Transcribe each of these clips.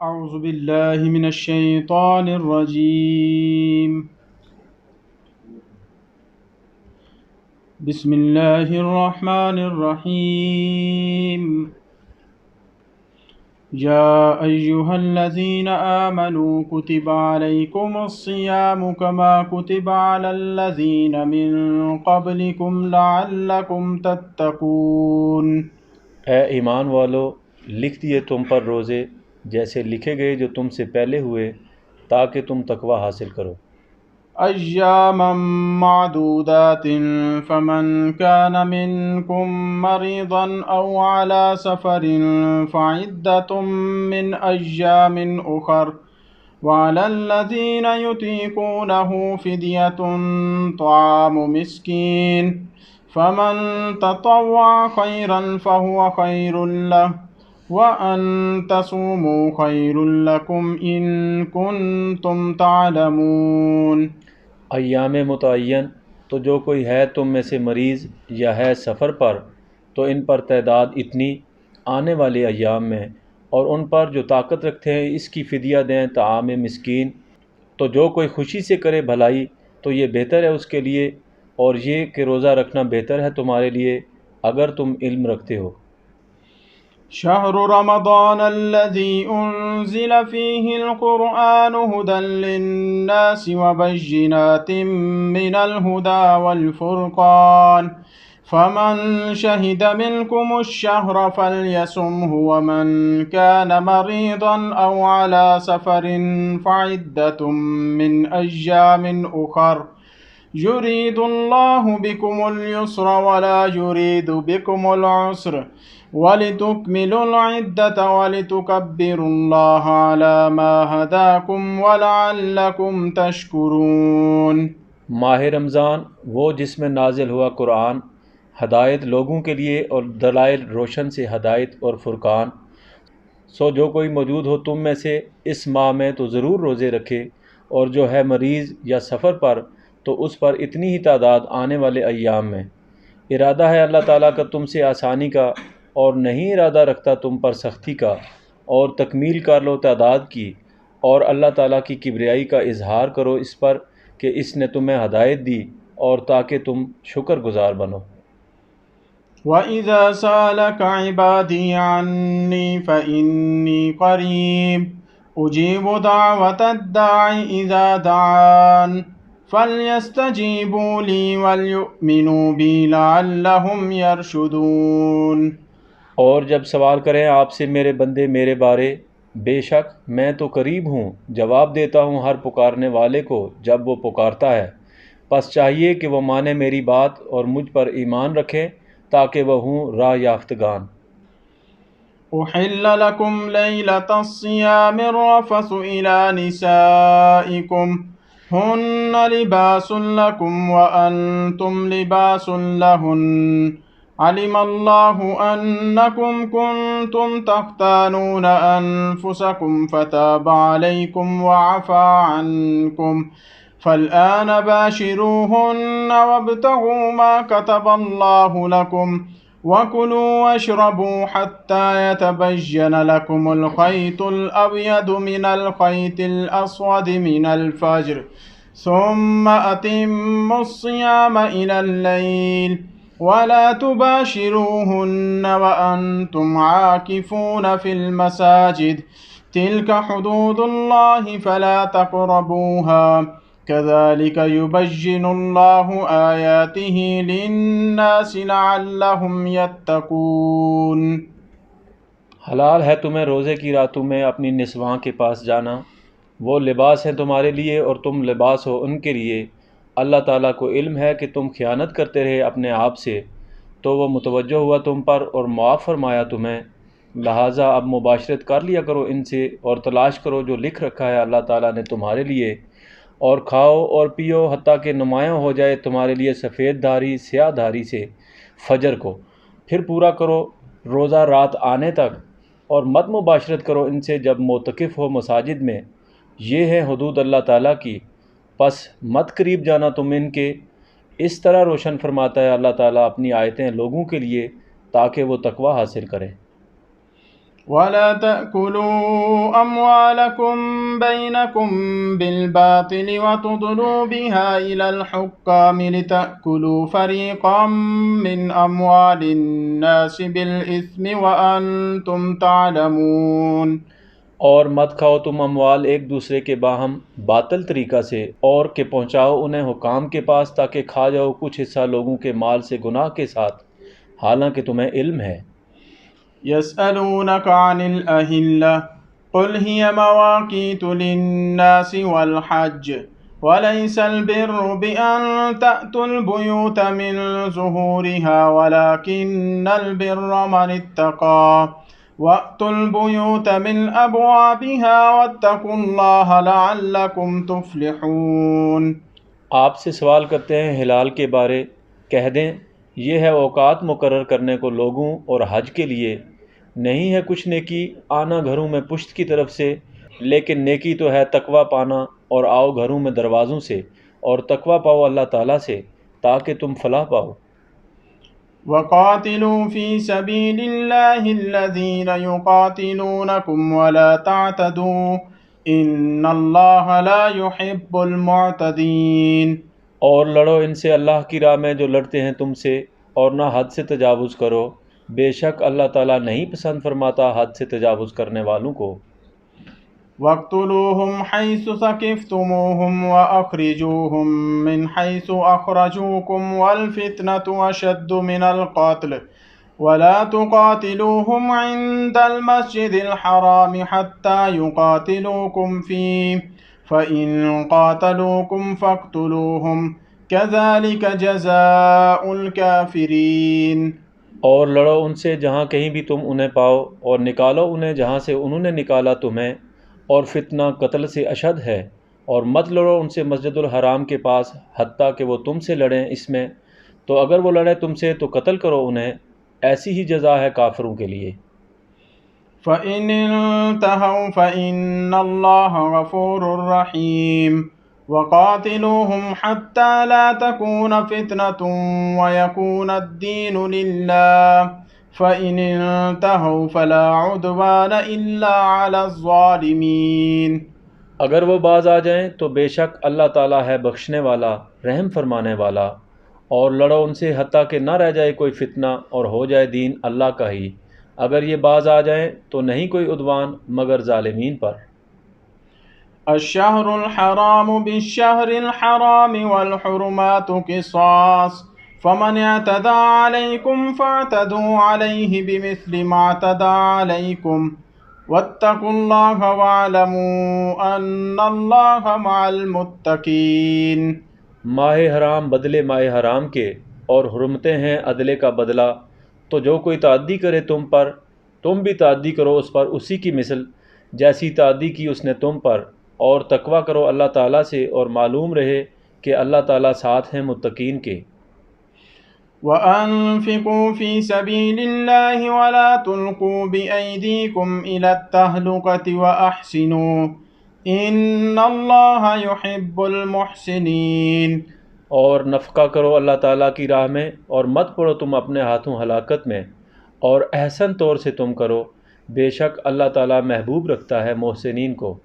أعوذ بالله من الشيطان الرجيم. بسم الله الرحمن الرحيم. يا أيها الذين آمنوا كتب عليكم الصيام كما كتب على الذين من قبلكم لعلكم تتقون. اے ایمان والو، لکھ دیے تم پر روزے جیسے لکھے گئے جو تم سے پہلے ہوئے تاکہ تم تقوی حاصل کرو۔ أياما معدودات فمن كان منكم مريضا أو على سفر فعدة من أيام أخر وعلى الذين يطيقونه فدية طعام مسكين فمن تطوع خيرا فهو خير له وأن تصوموا خير لكم إن كنتم تعلمون. ایام متعین تو جو کوئی ہے تم میں سے مریض یا ہے سفر پر تو ان پر تعداد اتنی آنے والے ایام میں، اور ان پر جو طاقت رکھتے ہیں اس کی فدیہ دیں طعام مسکین۔ تو جو کوئی خوشی سے کرے بھلائی تو یہ بہتر ہے اس کے لیے، اور یہ کہ روزہ رکھنا بہتر ہے تمہارے لیے اگر تم علم رکھتے ہو۔ شهر رمضان الذي أنزل فيه القرآن هدى للناس وبينات من الهدى والفرقان فمن شهد منكم الشهر فليصمه ومن كان مريضا أو على سفر فعدة من أيام أخر يريد الله بكم اليسر ولا يريد بكم العسر وَلِتُكْمِلُوا الْعِدَّةَ وَلِتُكَبِّرُوا اللَّهَ عَلَى مَا هَدَاكُمْ وَلَعَلَّكُمْ تَشْكُرُونَ. ماہ رمضان وہ جس میں نازل ہوا قرآن ہدایت لوگوں کے لیے اور دلائل روشن سے ہدایت اور فرقان۔ سو جو کوئی موجود ہو تم میں سے اس ماہ میں تو ضرور روزے رکھے، اور جو ہے مریض یا سفر پر تو اس پر اتنی ہی تعداد آنے والے ایام میں۔ ارادہ ہے اللہ تعالیٰ کا تم سے آسانی کا، اور نہیں ارادہ رکھتا تم پر سختی کا، اور تکمیل کر لو تعداد کی، اور اللہ تعالیٰ کی کبریائی کا اظہار کرو اس پر کہ اس نے تمہیں ہدایت دی، اور تاکہ تم شکر گزار بنو۔ وَإِذَا سَأَلَكَ عِبَادِي عَنِّي فَإِنِّي قَرِيبٌ أُجِيبُ دَعْوَةَ الدَّاعِ إِذَا دَعَانِ فَلْيَسْتَجِيبُوا لِي وَلْيُؤْمِنُوا بِي لَعَلَّهُمْ يَرْشُدُونَ. اور جب سوال کریں آپ سے میرے بندے میرے بارے، بے شک میں تو قریب ہوں، جواب دیتا ہوں ہر پکارنے والے کو جب وہ پکارتا ہے، پس چاہیے کہ وہ مانے میری بات اور مجھ پر ایمان رکھیں تاکہ وہ ہوں راہ یافتگان۔ أحل لكم ليلة الصيام الرفث إلى نسائكم هن لباس لكم وأنتم لباس لهن علم الله أنكم كنتم تختانون أنفسكم فتاب عليكم وعفى عنكم فالآن باشروهن وابتغوا ما كتب الله لكم وكلوا واشربوا حتى يتبين لكم الخيط الأبيض من الخيط الأسود من الفجر ثم أتموا الصيام إلى الليل ولا تباشروهن وأنتم عاكفون في المساجد تلك حدود الله فلا تقربوها كذلك يبين الله آياته للناس لعلهم يتقون. حلال ہے تمہیں روزے کی راتوں میں اپنی نسواں کے پاس جانا، وہ لباس ہیں تمہارے لیے اور تم لباس ہو ان کے لیے۔ اللہ تعالیٰ کو علم ہے کہ تم خیانت کرتے رہے اپنے آپ سے، تو وہ متوجہ ہوا تم پر اور معاف فرمایا تمہیں، لہٰذا اب مباشرت کر لیا کرو ان سے اور تلاش کرو جو لکھ رکھا ہے اللہ تعالیٰ نے تمہارے لیے، اور کھاؤ اور پیو حتیٰ کہ نمایاں ہو جائے تمہارے لیے سفید دھاری سیاہ دھاری سے فجر کو، پھر پورا کرو روزہ رات آنے تک، اور مت مباشرت کرو ان سے جب معتکف ہو مساجد میں۔ یہ ہے حدود اللہ تعالیٰ کی، پس مت قریب جانا تم ان کے۔ اس طرح روشن فرماتا ہے اللہ تعالیٰ اپنی آیتیں لوگوں کے لیے تاکہ وہ تقوی حاصل کریں۔ ولا تأكلوا أموالكم بينكم بالباطل وتدلوا بها إلى الحكام لتأكلوا فريقا من أموال الناس بالإثم وأنتم تعلمون۔ اور مت کھاؤ تم اموال ایک دوسرے کے باہم باطل طریقہ سے، اور کہ پہنچاؤ انہیں حکام کے پاس تاکہ کھا جاؤ کچھ حصہ لوگوں کے مال سے گناہ کے ساتھ، حالانکہ تمہیں علم ہے۔ يسألونك عن الأهلة قل هي مواقيت للناس والحج وليس البر بأن تأتوا البيوت من ظهورها ولكن البر من اتقى وأتوا البيوت من أبوابها واتقوا الله لعلكم تفلحون۔ آپ سے سوال کرتے ہیں ہلال کے بارے، کہہ دیں یہ ہے اوقات مقرر کرنے کو لوگوں اور حج کے لیے، نہیں ہے کچھ نیکی آنا گھروں میں پشت کی طرف سے، لیکن نیکی تو ہے تقوی پانا، اور آؤ گھروں میں دروازوں سے، اور تقوی پاؤ اللہ تعالیٰ سے تاکہ تم فلاح پاؤ۔ وقاتلوا في سبيل الله الذين يقاتلونكم ولا تعتدوا إن الله لا يحب المعتدين۔ اور لڑو ان سے اللہ کی راہ میں جو لڑتے ہیں تم سے، اور نہ حد سے تجاوز کرو، بے شک اللہ تعالیٰ نہیں پسند فرماتا حد سے تجاوز کرنے والوں کو۔ واقتلوهم حيث ثقفتموهم وأخرجوهم من حيث أخرجوكم والفتنة أشد من القتل ولا تقاتلوهم عند المسجد الحرام حتى يقاتلوكم فيه فإن قاتلوكم فاقتلوهم كذلك جزاء الكافرين۔ اور لڑو ان سے جہاں کہیں بھی تم انہیں پاؤ، اور نکالو انہیں جہاں سے انہوں نے نکالا تمہیں، اور فتنہ قتل سے اشد ہے، اور مت لڑو ان سے مسجد الحرام کے پاس حتیٰ کہ وہ تم سے لڑیں اس میں، تو اگر وہ لڑیں تم سے تو قتل کرو انہیں، ایسی ہی جزا ہے کافروں کے لیے۔ فَإِنِ انْتَهَوْا فَإِنَّ اللَّهَ غَفُورٌ رَّحِيمٌ وَقَاتِلُوهُمْ حَتَّى لَا تَكُونَ فِتْنَةٌ وَيَكُونَ الدِّينُ لِلَّهِ فَإِنِ انْتَهَوْا فَلَا عُدْوَانَ إِلَّا عَلَى الظَّالِمِينَ۔ اگر وہ باز آ جائیں تو بے شک اللہ تعالیٰ ہے بخشنے والا، رحم فرمانے والا، اور لڑو ان سے حتیٰ کہ نہ رہ جائے کوئی فتنہ اور ہو جائے دین اللہ کا ہی، اگر یہ باز آ جائیں تو نہیں کوئی عدوان مگر ظالمین پر۔ الشهر الحرام بالشهر الحرام والحرمات قصاص فمن اعتدى عليكم فاعتدوا عليه بمثل ما اعتدى عليكم واتقوا الله واعلموا أن الله مع المتقين۔ ماہ حرام بدلے ماہ حرام کے، اور حرمتیں ہیں عدلے کا بدلہ، تو جو کوئی تعدی کرے تم پر، تم بھی تعدی کرو اس پر اسی کی مثل جیسی تعدی کی اس نے تم پر، اور تقوی کرو اللہ تعالیٰ سے، اور معلوم رہے کہ اللہ تعالیٰ ساتھ ہیں متقین کے۔ وَأَنفِقُوا فِي سَبِيلِ اللَّهِ وَلَا تُلْقُوا بِأَيْدِيكُمْ إِلَى التَّهْلُكَةِ وَأَحْسِنُوا إِنَّ اللَّهَ يُحِبُّ الْمُحْسِنِينَ۔ اور نفقہ کرو اللہ تعالیٰ کی راہ میں، اور مت پڑو تم اپنے ہاتھوں ہلاکت میں، اور احسن طور سے تم کرو، بے شک اللہ تعالیٰ محبوب رکھتا ہے محسنین کو۔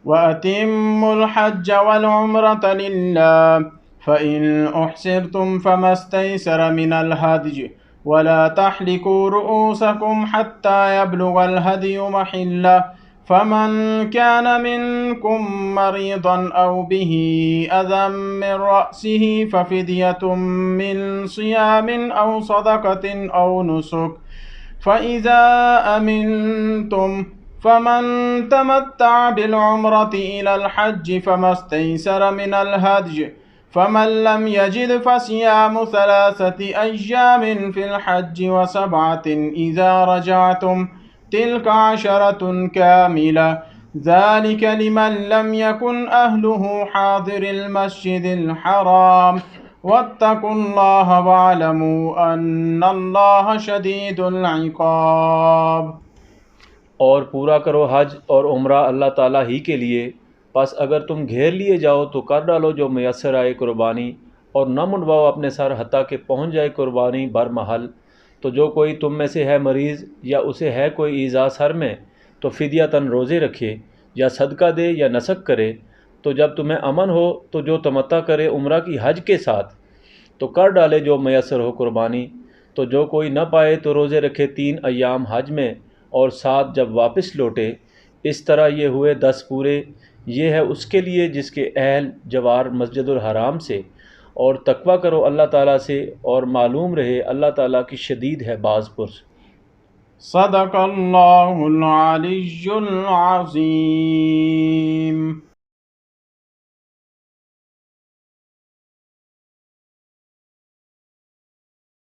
وَأَتِمُّوا الْحَجَّ وَالْعُمْرَةَ لِلَّهِ فَإِنْ أُحْصِرْتُمْ فَمَا اسْتَيْسَرَ مِنَ الْهَدْيِ وَلَا تَحْلِقُوا رُؤُوسَكُمْ حَتَّى يَبْلُغَ الْهَدْيُ مَحِلَّهُ فَمَنْ كَانَ مِنْكُمْ مَرِيضًا أَوْ بِهِ أَذًى مِّن رَّأْسِهِ فَفِدْيَةٌ مِّن صِيَامٍ أَوْ صَدَقَةٍ أَوْ نُسُكٍ فَإِذَا أَمِنْتُمْ فَمَن تَمَتَّعَ بِالْعُمْرَةِ إِلَى الْحَجِّ فَمَا اسْتَيْسَرَ مِنَ الْهَدْيِ فَمَن لَّمْ يَجِدْ فَصِيَامُ 3 أَيَّامٍ فِي الْحَجِّ و7 إِذَا رَجَعْتُمْ تِلْكَ 10 كَامِلَةٌ ذَلِكَ لِمَن لَّمْ يَكُنْ أَهْلُهُ حَاضِرِي الْمَسْجِدِ الْحَرَامِ وَاتَّقُوا اللَّهَ وَاعْلَمُوا أَنَّ اللَّهَ شَدِيدُ الْعِقَابِ۔ اور پورا کرو حج اور عمرہ اللہ تعالیٰ ہی کے لیے، پس اگر تم گھیر لیے جاؤ تو کر ڈالو جو میسر آئے قربانی، اور نہ منڈواؤ اپنے سر حتیٰ کہ پہنچ جائے قربانی بر محل، تو جو کوئی تم میں سے ہے مریض یا اسے ہے کوئی ایذا سر میں تو فدیۃً روزے رکھے یا صدقہ دے یا نسک کرے۔ تو جب تمہیں امن ہو تو جو تمتع کرے عمرہ کی حج کے ساتھ تو کر ڈالے جو میسر ہو قربانی۔ تو جو کوئی نہ پائے تو روزے رکھے 3 ایام حج میں اور 7 جب واپس لوٹے، اس طرح یہ ہوئے 10 پورے۔ یہ ہے اس کے لیے جس کے اہل جوار مسجد الحرام سے، اور تقویٰ کرو اللہ تعالیٰ سے، اور معلوم رہے اللہ تعالیٰ کی شدید ہے باز پرس۔ صدق اللہ العلی العظیم۔